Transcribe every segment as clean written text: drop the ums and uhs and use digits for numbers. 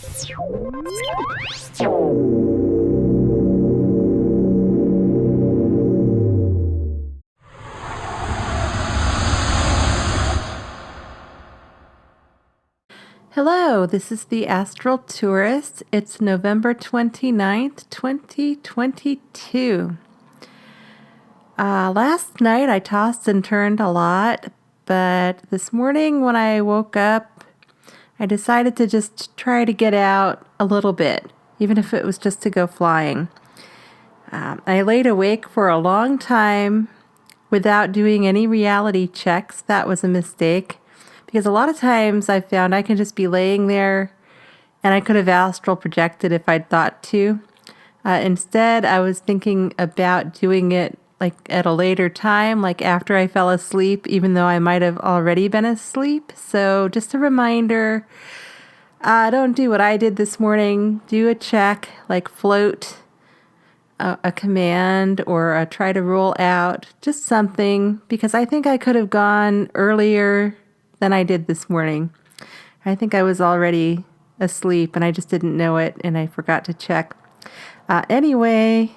Hello, this is the Astral Tourist. It's November 29th, 2022. Last night I tossed and turned a lot, but this morning when I woke up, I decided to just try to get out a little bit, even if it was just to go flying. I laid awake for a long time without doing any reality checks. That was a mistake. Because a lot of times I found I can just be laying there and I could have astral projected if I'd thought to. Instead, I was thinking about doing it like at a later time, like after I fell asleep, even though I might have already been asleep. So just a reminder, don't do what I did this morning. Do a check, like float a command or try to roll out, just something, because I think I could have gone earlier than I did this morning. I think I was already asleep and I just didn't know it and I forgot to check. Anyway,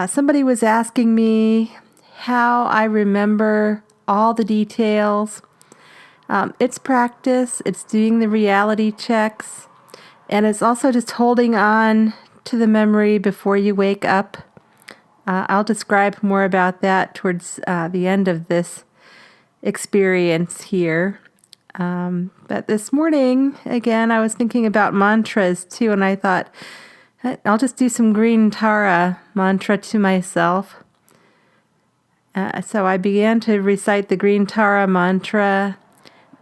somebody was asking me how I remember all the details. It's practice, it's doing the reality checks, and it's also just holding on to the memory before you wake up. I'll describe more about that towards the end of this experience here. But this morning, again, I was thinking about mantras too, and I thought, I'll just do some green Tara mantra to myself. So I began to recite the green Tara mantra.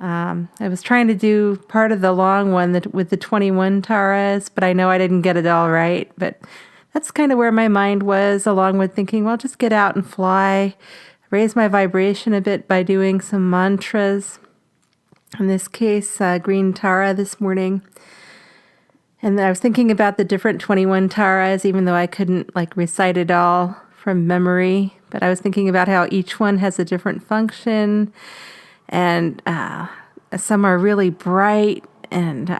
I was trying to do part of the long one with the 21 Taras, but I know I didn't get it all right. But that's kind of where my mind was, along with thinking, well, just get out and fly. Raise my vibration a bit by doing some mantras. In this case, green Tara this morning. And I was thinking about the different 21 Taras, even though I couldn't recite it all from memory. But I was thinking about how each one has a different function. And some are really bright, and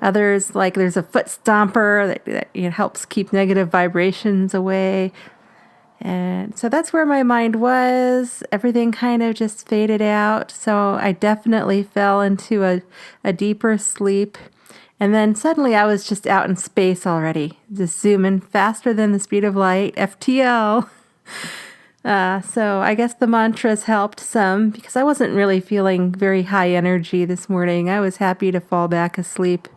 others, like there's a foot stomper that helps keep negative vibrations away. And so that's where my mind was. Everything kind of just faded out. So I definitely fell into a deeper sleep. And then suddenly I was just out in space already, just zooming faster than the speed of light, FTL. So I guess the mantras helped some because I wasn't really feeling very high energy this morning. I was happy to fall back asleep.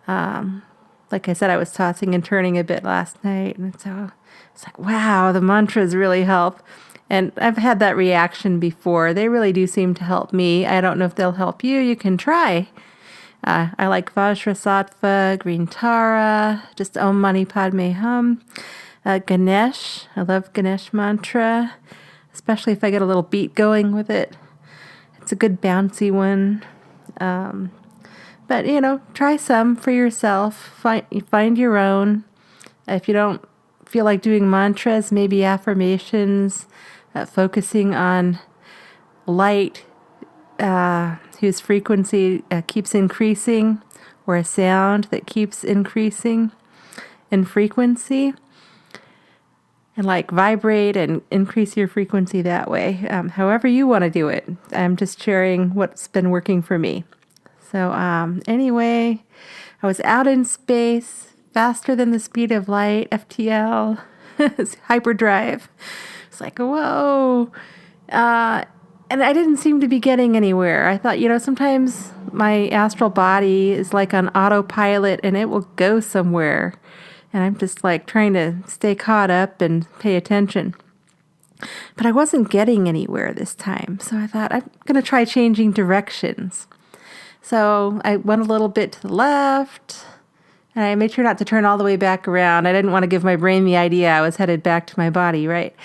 Like I said, I was tossing and turning a bit last night. And so it's like, wow, the mantras really help. And I've had that reaction before. They really do seem to help me. I don't know if they'll help you. You can try. I like Vajrasattva, Green Tara, just Om Mani Padme Hum. Ganesh, I love Ganesh mantra, especially if I get a little beat going with it. It's a good bouncy one. But, try some for yourself. Find your own. If you don't feel like doing mantras, maybe affirmations, focusing on light whose frequency keeps increasing, or a sound that keeps increasing in frequency, and vibrate and increase your frequency that way. However you want to do it. I'm just sharing what's been working for me. So anyway, I was out in space, faster than the speed of light, FTL, hyperdrive. It's like, whoa. And I didn't seem to be getting anywhere. I thought, sometimes my astral body is like on autopilot and it will go somewhere. And I'm just trying to stay caught up and pay attention. But I wasn't getting anywhere this time. So I thought, I'm going to try changing directions. So I went a little bit to the left. And I made sure not to turn all the way back around. I didn't want to give my brain the idea I was headed back to my body, right?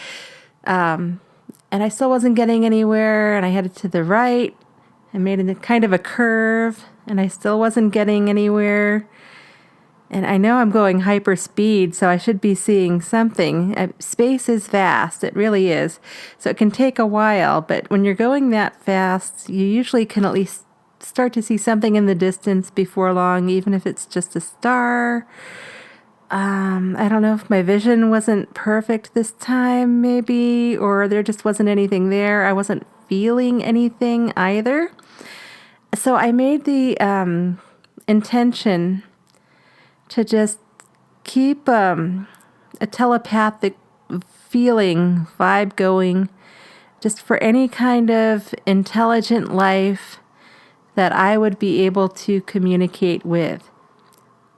And I still wasn't getting anywhere. And I headed to the right and made a kind of a curve. And I still wasn't getting anywhere. And I know I'm going hyper speed, so I should be seeing something. Space is vast. It really is. So it can take a while. But when you're going that fast, you usually can at least start to see something in the distance before long, even if it's just a star. I don't know if my vision wasn't perfect this time, maybe, or there just wasn't anything there. I wasn't feeling anything either. So I made the intention to just keep a telepathic feeling, vibe going, just for any kind of intelligent life that I would be able to communicate with.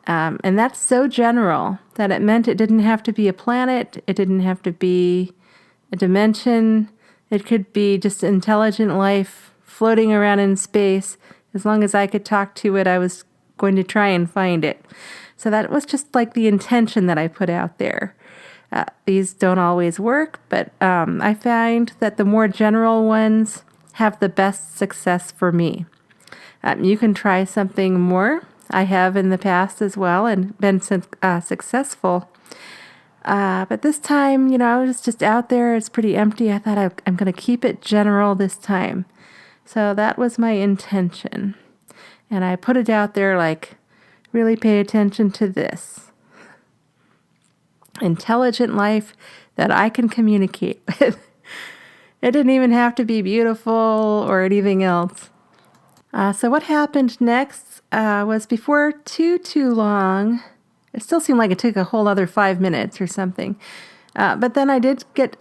And that's so general that it meant it didn't have to be a planet, it didn't have to be a dimension, it could be just intelligent life floating around in space. As long as I could talk to it, I was going to try and find it. So that was just like the intention that I put out there. These don't always work, but I find that the more general ones have the best success for me. You can try something more. I have in the past as well and been successful. But this time, I was just out there. It's pretty empty. I thought I'm going to keep it general this time. So that was my intention. And I put it out there like, really pay attention to this. Intelligent life that I can communicate with. It didn't even have to be beautiful or anything else. So what happened next was before too long, it still seemed like it took a whole other 5 minutes or something. But then I did get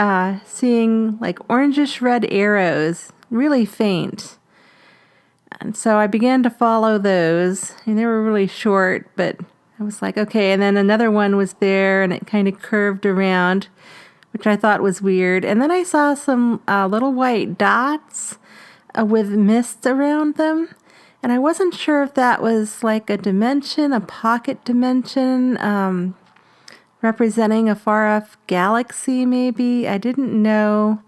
seeing like orangish red arrows, really faint. And so I began to follow those, and they were really short, but I was like, okay. And then another one was there, and it kind of curved around, which I thought was weird. And then I saw some little white dots with mist around them. And I wasn't sure if that was like a dimension, a pocket dimension, representing a far-off galaxy, maybe. I didn't know.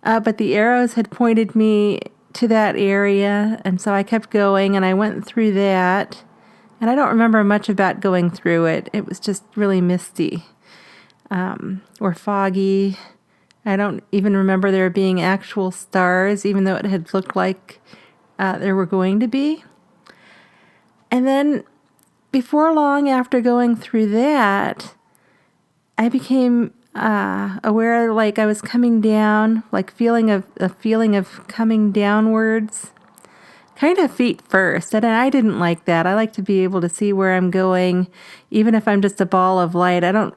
But the arrows had pointed me to that area, and so I kept going, and I went through that. And I don't remember much about going through it. It was just really misty or foggy. I don't even remember there being actual stars, even though it had looked like there were going to be. And then before long after going through that, I became aware like I was coming down, like feeling a feeling of coming downwards, kind of feet first. And I didn't like that. I like to be able to see where I'm going, even if I'm just a ball of light. I don't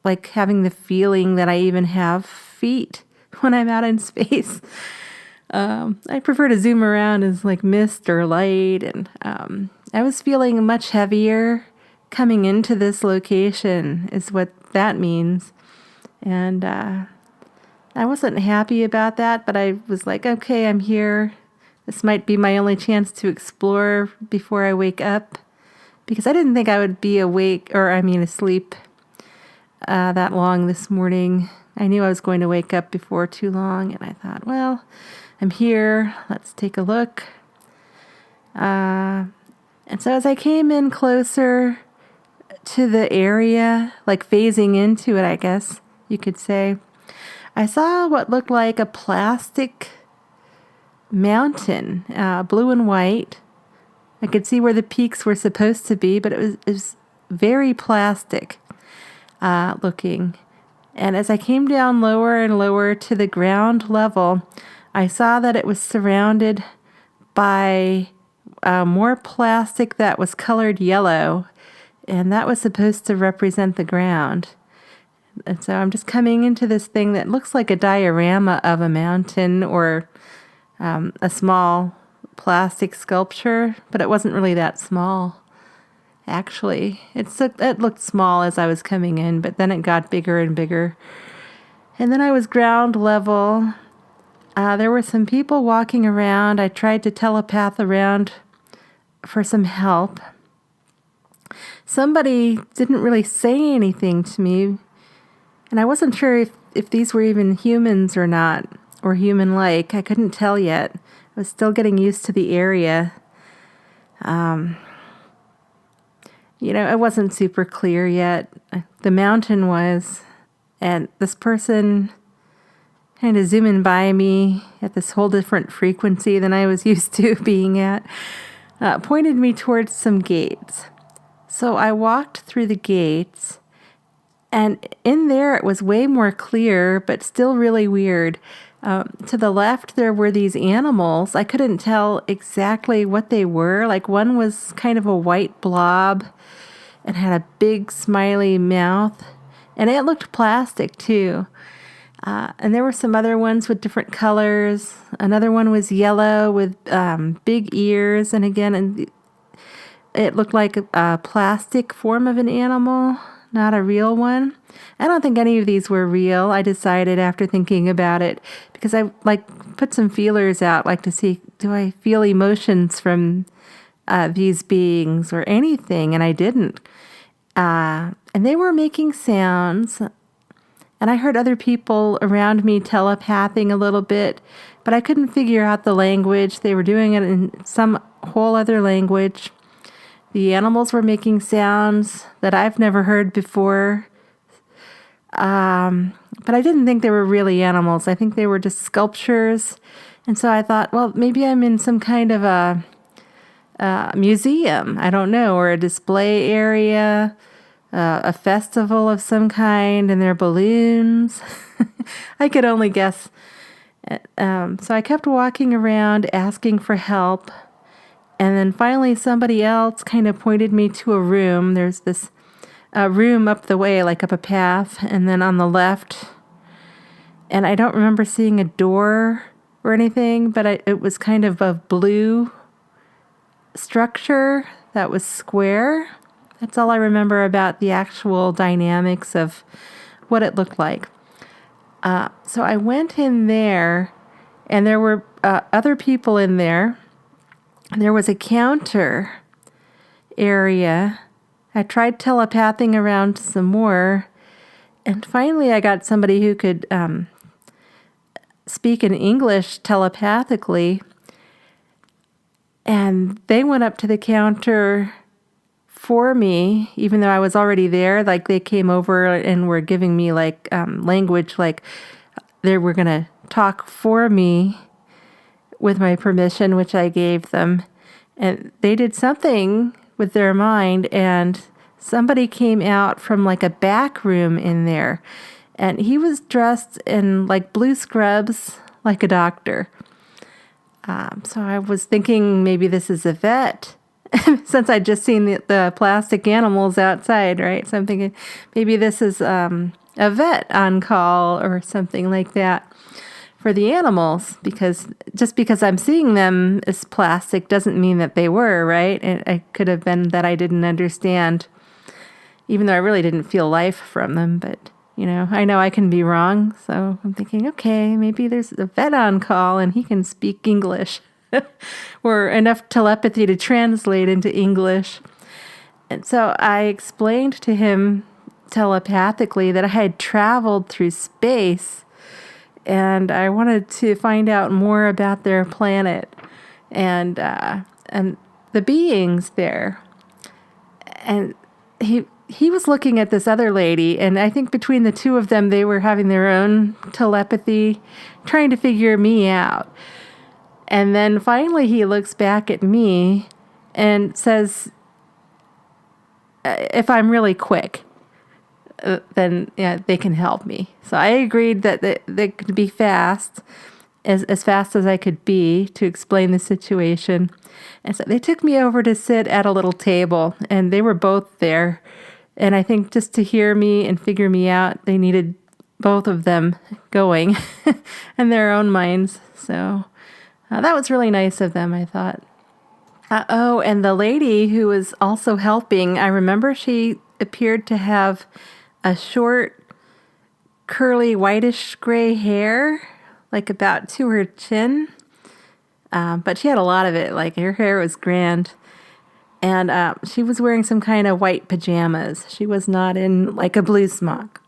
like having the feeling that I even have feet when I'm out in space. I prefer to zoom around as like mist or light. And I was feeling much heavier coming into this location is what that means. And I wasn't happy about that, but I was like, okay, I'm here. This might be my only chance to explore before I wake up, because I didn't think I would be asleep that long this morning. I knew I was going to wake up before too long, and I thought, well, I'm here. Let's take a look. And so as I came in closer to the area, like phasing into it, I guess you could say, I saw what looked like a plastic mountain, blue and white. I could see where the peaks were supposed to be, but it was very plastic looking. And as I came down lower and lower to the ground level, I saw that it was surrounded by more plastic that was colored yellow, and that was supposed to represent the ground. And so I'm just coming into this thing that looks like a diorama of a mountain or a small plastic sculpture, but it wasn't really that small. Actually, it looked small as I was coming in, but then it got bigger and bigger. And then I was ground level. There were some people walking around. I tried to telepath around for some help. Somebody didn't really say anything to me, and I wasn't sure if these were even humans or not, or human-like. I couldn't tell yet. I was still getting used to the area. It wasn't super clear yet. The mountain was, and this person kind of zooming by me at this whole different frequency than I was used to being at, pointed me towards some gates. So I walked through the gates, and in there it was way more clear, but still really weird. To the left, there were these animals. I couldn't tell exactly what they were. Like one was kind of a white blob and had a big smiley mouth, and it looked plastic too. And there were some other ones with different colors. Another one was yellow with big ears, and again, it looked like a plastic form of an animal, not a real one. I don't think any of these were real. I decided after thinking about it, because I put some feelers out, to see, do I feel emotions from these beings or anything? And I didn't. And they were making sounds, and I heard other people around me telepathing a little bit, but I couldn't figure out the language. They were doing it in some whole other language. The animals were making sounds that I've never heard before. But I didn't think they were really animals. I think they were just sculptures. And so I thought, well, maybe I'm in some kind of a museum, I don't know, or a display area, a festival of some kind, and there are balloons. I could only guess. So I kept walking around asking for help. And then finally somebody else kind of pointed me to a room. There's this room up the way, up a path, and then on the left. And I don't remember seeing a door or anything, but it was kind of a blue structure that was square. That's all I remember about the actual dynamics of what it looked like. So I went in there, and there were other people in there. There was a counter area. I tried telepathing around some more, and finally I got somebody who could speak in English telepathically, and they went up to the counter for me, even though I was already there. They came over and were giving me language, they were going to talk for me with my permission, which I gave them. And they did something with their mind, and somebody came out from a back room in there. And he was dressed in blue scrubs, like a doctor. So I was thinking maybe this is a vet, since I'd just seen the plastic animals outside, right? So I'm thinking maybe this is a vet on call or something like that for the animals, because just because I'm seeing them as plastic doesn't mean that they were, right? It could have been that I didn't understand, even though I really didn't feel life from them. But, I know I can be wrong. So I'm thinking, okay, maybe there's a vet on call and he can speak English or enough telepathy to translate into English. And so I explained to him telepathically that I had traveled through space, and I wanted to find out more about their planet and the beings there. And he was looking at this other lady, and I think between the two of them, they were having their own telepathy, trying to figure me out. And then finally he looks back at me and says, if I'm really quick, then they can help me. So I agreed that they could be fast, as fast as I could be, to explain the situation. And so they took me over to sit at a little table, and they were both there. And I think just to hear me and figure me out, they needed both of them going in their own minds. So that was really nice of them, I thought. And the lady who was also helping, I remember she appeared to have a short, curly, whitish gray hair, about to her chin. But she had a lot of it. Her hair was grand. And she was wearing some kind of white pajamas. She was not in a blue smock.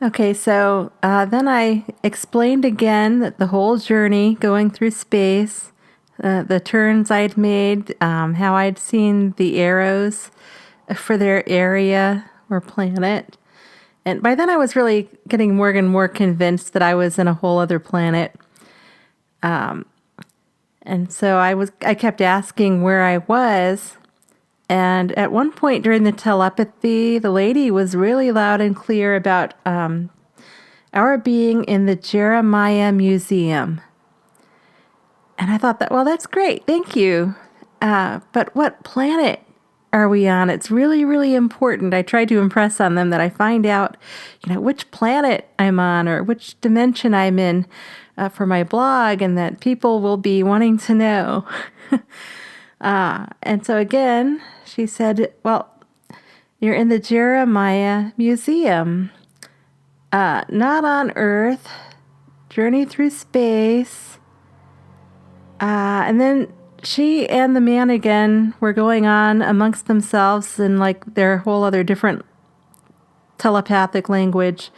Okay, so then I explained again that the whole journey going through space, the turns I'd made, how I'd seen the arrows for their area or planet, And by then I was really getting more and more convinced that I was in a whole other planet. And so I kept asking where I was. And at one point during the telepathy, the lady was really loud and clear about our being in the Jeremiah Museum. And I thought that, well, that's great. Thank you. But what planet are we on? It's really, really important. I tried to impress on them that I find out, which planet I'm on or which dimension I'm in for my blog, and that people will be wanting to know. And so again, she said, well, you're in the Jeremiah Museum, not on Earth, journey through space. And then she and the man again were going on amongst themselves in like their whole other different telepathic language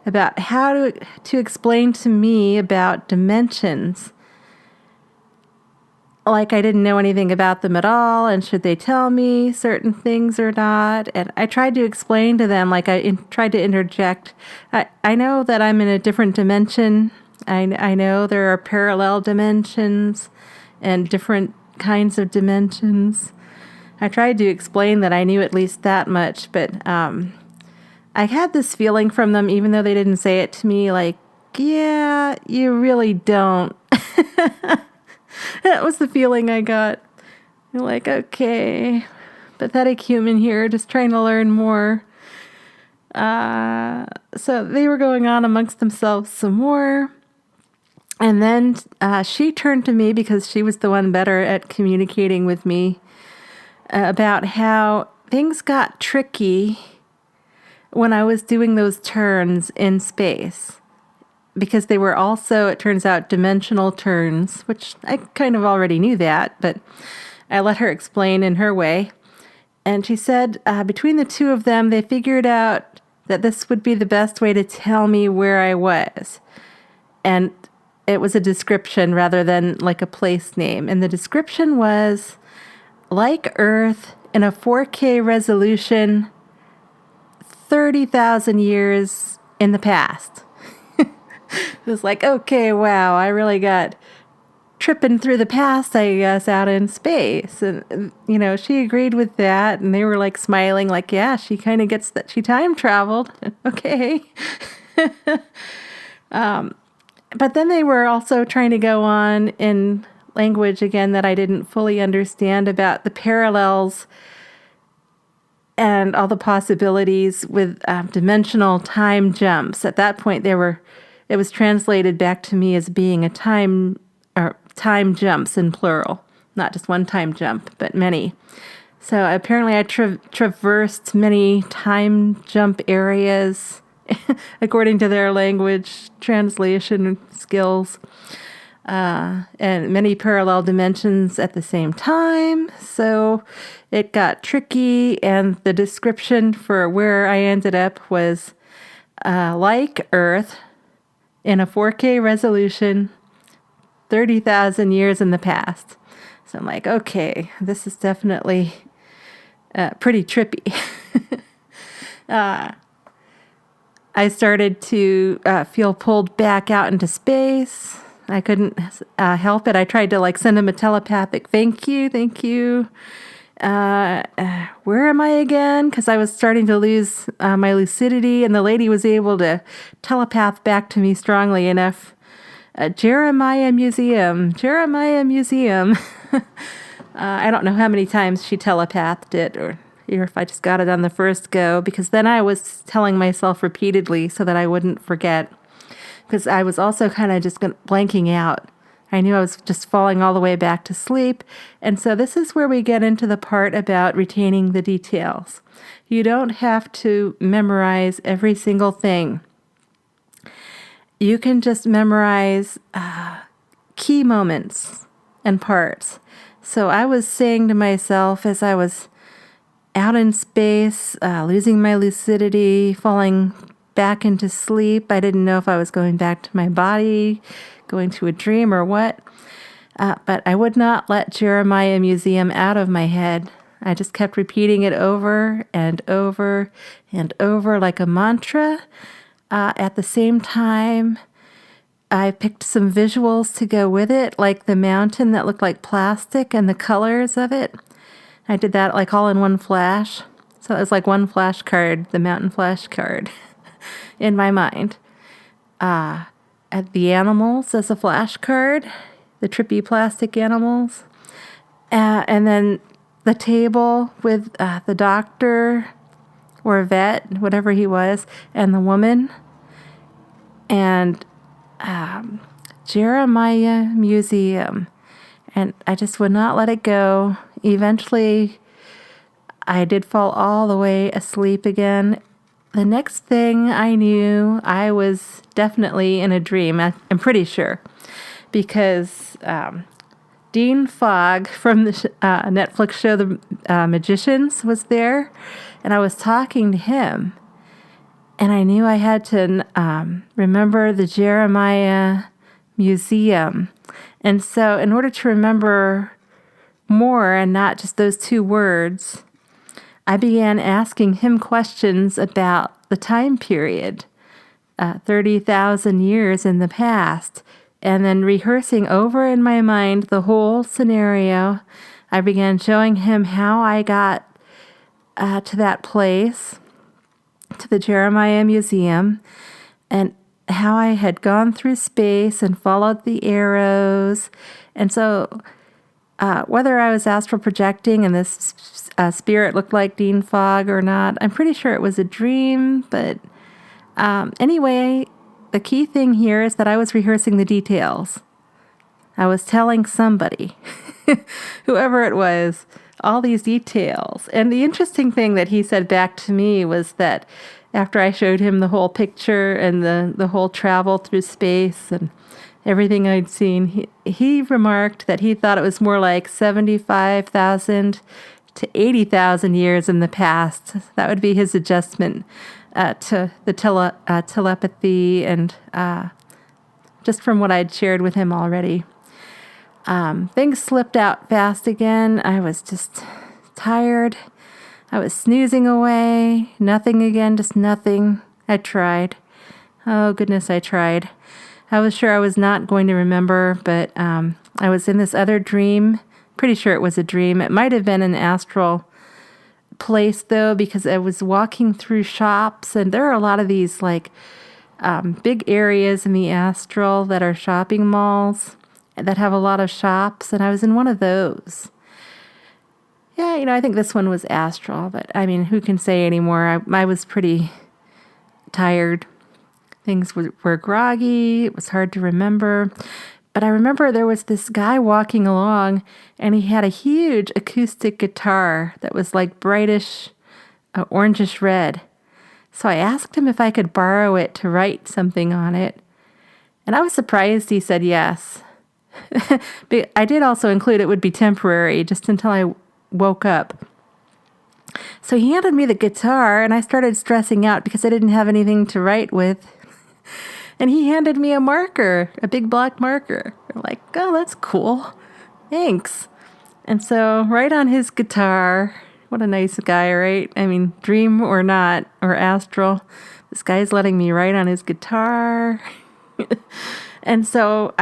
about how to explain to me about dimensions. Like I didn't know anything about them at all, and should they tell me certain things or not? And I tried to explain to them, like I tried to interject. I know that I'm in a different dimension. I know there are parallel dimensions and different kinds of dimensions. I tried to explain that I knew at least that much, but I had this feeling from them, even though they didn't say it to me, like, yeah, you really don't. That was the feeling I got. You're like, okay, pathetic human here, just trying to learn more. So they were going on amongst themselves some more. And then she turned to me because she was the one better at communicating with me about how things got tricky when I was doing those turns in space. Because they were also, it turns out, dimensional turns, which I kind of already knew that, but I let her explain in her way. And she said between the two of them, they figured out that this would be the best way to tell me where I was. And it was a description rather than like a place name. And the description was like Earth in a 4K resolution 30,000 years in the past. It was like, okay, wow, I really got tripping through the past, I guess, out in space. And, she agreed with that. And they were like smiling, like, yeah, she kind of gets that she time traveled. Okay. But then they were also trying to go on in language again that I didn't fully understand about the parallels and all the possibilities with dimensional time jumps. At that point, it was translated back to me as being a time jumps in plural, not just one time jump, but many. So apparently I traversed many time jump areas according to their language translation skills, and many parallel dimensions at the same time. So it got tricky, and the description for where I ended up was like Earth in a 4K resolution 30,000 years in the past. So I'm like, okay, this is definitely pretty trippy. I started to feel pulled back out into space. I couldn't help it. I tried to send him a telepathic thank you. Where am I again? Because I was starting to lose my lucidity, and the lady was able to telepath back to me strongly enough. Jeremiah Museum. I don't know how many times she telepathed it, or if I just got it on the first go, because then I was telling myself repeatedly so that I wouldn't forget, because I was also kind of just blanking out. I knew I was just falling all the way back to sleep. And so this is where we get into the part about retaining the details. You don't have to memorize every single thing. You can just memorize key moments and parts. So I was saying to myself as I was out in space, losing my lucidity, falling back into sleep. I didn't know if I was going back to my body, going to a dream or what. But I would not let Jeremiah Museum out of my head. I just kept repeating it over and over and over like a mantra. At the same time, I picked some visuals to go with it, like the mountain that looked like plastic and the colors of it. I did that like all in one flash. So it was like one flashcard, the mountain flashcard, in my mind. At the animals as a flashcard, the trippy plastic animals. And then the table with the doctor or vet, whatever he was, and the woman. And Jeremiah Museum. And I just would not let it go. Eventually, I did fall all the way asleep again. The next thing I knew, I was definitely in a dream. I'm pretty sure. Because Dean Fogg from the Netflix show The Magicians was there. And I was talking to him. And I knew I had to remember the Jeremiah Museum. And so in order to remember more and not just those two words, I began asking him questions about the time period, 30,000 years in the past, and then rehearsing over in my mind the whole scenario. I began showing him how I got to that place, to the Jeremiah Museum, and how I had gone through space and followed the arrows. And so whether I was astral projecting and this spirit looked like Dean Fogg or not, I'm pretty sure it was a dream. But anyway, the key thing here is that I was rehearsing the details. I was telling somebody, whoever it was, all these details. And the interesting thing that he said back to me was that after I showed him the whole picture and the whole travel through space and everything I'd seen, he remarked that he thought it was more like 75,000 to 80,000 years in the past. That would be his adjustment to the telepathy and just from what I'd shared with him already. Things slipped out fast again. I was just tired. I was snoozing away. Nothing again, just nothing. I tried. Oh, goodness, I tried. I was sure I was not going to remember, but I was in this other dream. Pretty sure it was a dream. It might have been an astral place, though, because I was walking through shops, and there are a lot of these, like, big areas in the astral that are shopping malls that have a lot of shops, and I was in one of those. Yeah, I think this one was astral, but, I mean, who can say anymore? I was pretty tired. Things were groggy. It was hard to remember. But I remember there was this guy walking along, and he had a huge acoustic guitar that was like brightish, orangish red. So I asked him if I could borrow it to write something on it. And I was surprised he said yes. But I did also include it would be temporary, just until I woke up. So he handed me the guitar, and I started stressing out because I didn't have anything to write with. And he handed me a marker, a big black marker. I'm like, oh, that's cool. Thanks. And so right on his guitar, what a nice guy, right? I mean, dream or not, or astral, this guy's letting me write on his guitar. And so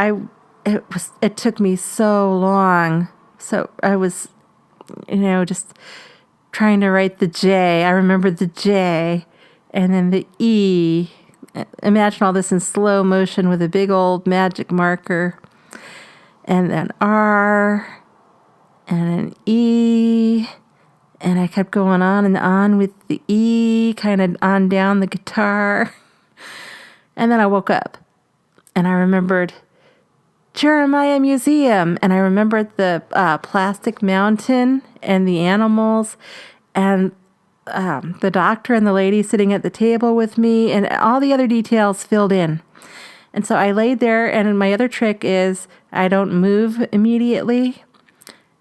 it took me so long. So I was, just trying to write the J. I remembered the J and then the E. Imagine all this in slow motion with a big old magic marker. And then R and an E. And I kept going on and on with the E, kind of on down the guitar. And then I woke up and I remembered Jeremiah Museum. And I remembered the plastic mountain and the animals and the doctor and the lady sitting at the table with me, and all the other details filled in. And so I laid there, and my other trick is I don't move immediately,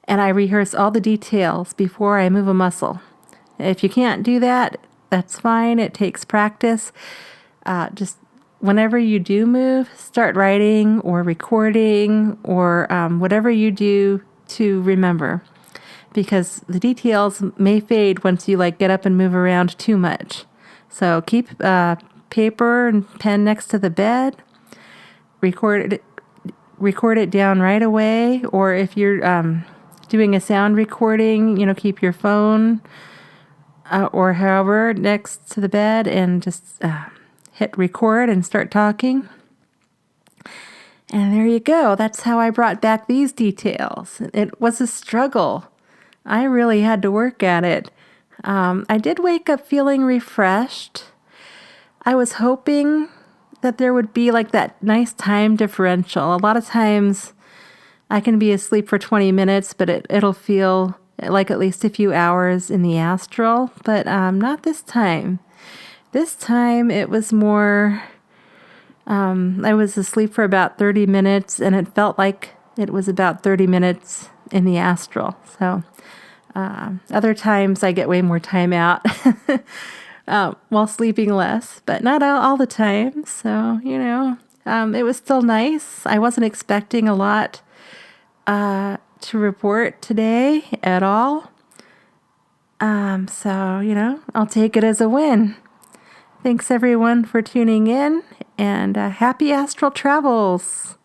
and I rehearse all the details before I move a muscle. If you can't do that, that's fine. It takes practice. Just whenever you do move, start writing or recording or whatever you do to remember. because the details may fade once you like get up and move around too much. So keep paper and pen next to the bed. Record it down right away. Or if you're doing a sound recording, keep your phone or however next to the bed and just hit record and start talking. And there you go. That's how I brought back these details. It was a struggle. I really had to work at it. I did wake up feeling refreshed. I was hoping that there would be like that nice time differential. A lot of times I can be asleep for 20 minutes, but it'll feel like at least a few hours in the astral. But not this time. This time it was more... I was asleep for about 30 minutes, and it felt like it was about 30 minutes in the astral. So other times I get way more time out while sleeping less, but not all the time. So, it was still nice. I wasn't expecting a lot to report today at all. So, I'll take it as a win. Thanks, everyone, for tuning in, and happy astral travels.